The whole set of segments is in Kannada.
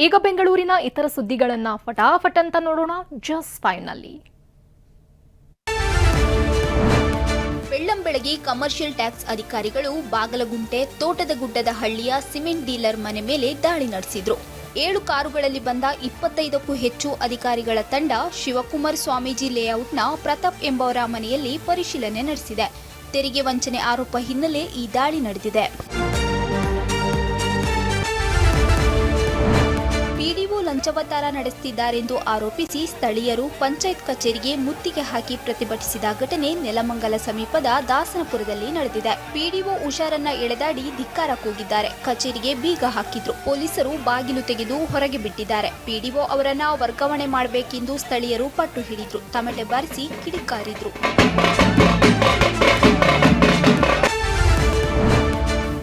ಈಗ ಬೆಂಗಳೂರಿನ ಇತರ ಸುದ್ದಿಗಳನ್ನ ಫಟಾಫಟ್ ಅಂತ ನೋಡೋಣ ಜಸ್ಟ್ ಫೈವ್ನಲ್ಲಿ. ಬೆಳ್ಳಂಬೆಳಗ್ಗೆ ಕಮರ್ಷಿಯಲ್ ಟ್ಯಾಕ್ಸ್ ಅಧಿಕಾರಿಗಳು ಬಾಗಲಗುಂಟೆ ತೋಟದಗುಡ್ಡದ ಹಳ್ಳಿಯ ಸಿಮೆಂಟ್ ಡೀಲರ್ ಮನೆ ಮೇಲೆ ದಾಳಿ ನಡೆಸಿದ್ರು. 7 ಕಾರುಗಳಲ್ಲಿ ಬಂದ 25ಕ್ಕೂ ಹೆಚ್ಚು ಅಧಿಕಾರಿಗಳ ತಂಡ ಶಿವಕುಮಾರ್ ಸ್ವಾಮೀಜಿ ಲೇಔಟ್ನ ಪ್ರತಾಪ್ ಎಂಬವರ ಮನೆಯಲ್ಲಿ ಪರಿಶೀಲನೆ ನಡೆಸಿದೆ. ತೆರಿಗೆ ವಂಚನೆ ಆರೋಪ ಹಿನ್ನೆಲೆ ಈ ದಾಳಿ ನಡೆದಿದೆ. ಪಿಡಿಒ ಲಂಚವತಾರ ನಡೆಸುತ್ತಿದ್ದಾರೆಂದು ಆರೋಪಿಸಿ ಸ್ಥಳೀಯರು ಪಂಚಾಯತ್ ಕಚೇರಿಗೆ ಮುತ್ತಿಗೆ ಹಾಕಿ ಪ್ರತಿಭಟಿಸಿದ ಘಟನೆ ನೆಲಮಂಗಲ ಸಮೀಪದ ದಾಸನಪುರದಲ್ಲಿ ನಡೆದಿದೆ. ಪಿಡಿಒ ಉಷಾರನ್ನ ಎಳೆದಾಡಿ ಧಿಕ್ಕಾರ ಕೂಗಿದ್ದಾರೆ. ಕಚೇರಿಗೆ ಬೀಗ ಹಾಕಿದ್ರು. ಪೊಲೀಸರು ಬಾಗಿಲು ತೆಗೆದು ಹೊರಗೆ ಬಿಟ್ಟಿದ್ದಾರೆ. ಪಿಡಿಒ ಅವರನ್ನ ವರ್ಗಾವಣೆ ಮಾಡಬೇಕೆಂದು ಸ್ಥಳೀಯರು ಪಟ್ಟು ಹಿಡಿದ್ರು. ತಮಟೆ ಬಾರಿಸಿ ಕಿಡಿಕಾರಿದ್ರು.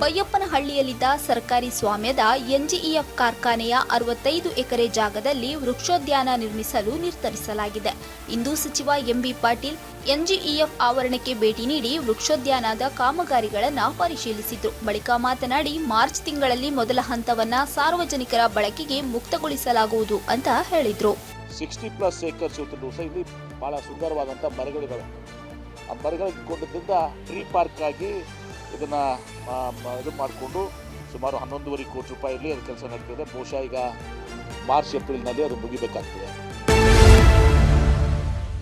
ಬೈಯಪ್ಪನಹಳ್ಳಿಯಲ್ಲಿದ್ದ ಸರ್ಕಾರಿ ಸ್ವಾಮ್ಯದ ಎನ್ಜಿಇಎಫ್ ಕಾರ್ಖಾನೆಯ 65 ಎಕರೆ ಜಾಗದಲ್ಲಿ ವೃಕ್ಷೋದ್ಯಾನ ನಿರ್ಮಿಸಲು ನಿರ್ಧರಿಸಲಾಗಿದೆ. ಇಂದು ಸಚಿವ ಎಂಬಿ ಪಾಟೀಲ್ ಎನ್ಜಿಇಎಫ್ ಆವರಣಕ್ಕೆ ಭೇಟಿ ನೀಡಿ ವೃಕ್ಷೋದ್ಯಾನದ ಕಾಮಗಾರಿಗಳನ್ನು ಪರಿಶೀಲಿಸಿದ್ರು. ಬಳಿಕ ಮಾತನಾಡಿ ಮಾರ್ಚ್ ತಿಂಗಳಲ್ಲಿ ಮೊದಲ ಹಂತವನ್ನ ಸಾರ್ವಜನಿಕರ ಬಳಕೆಗೆ ಮುಕ್ತಗೊಳಿಸಲಾಗುವುದು ಅಂತ ಹೇಳಿದ್ರು. 60+ ಏಕರ್ಸ್ ಇಲ್ಲಿ ಬಹಳ ಸುಂದರವಾದಂಥ ಮರಗಳಿದ್ದಾವೆ. ಆ ಮರಗಳಿಗೆ ಕೊಂಡಿದ್ದರಿಂದ ಟ್ರೀ ಪಾರ್ಕ್ ಆಗಿ ಇದನ್ನು ಇದು ಮಾಡಿಕೊಂಡು ಸುಮಾರು 11.25 ಕೋಟಿ ರೂಪಾಯಿಯಲ್ಲಿ ಅದು ಕೆಲಸ ನಡೀತಿದೆ. ಬಹುಶಃ ಈಗ ಮಾರ್ಚ್ ಏಪ್ರಿಲ್ನಲ್ಲಿ ಅದು ಮುಗಿಬೇಕಾಗ್ತದೆ.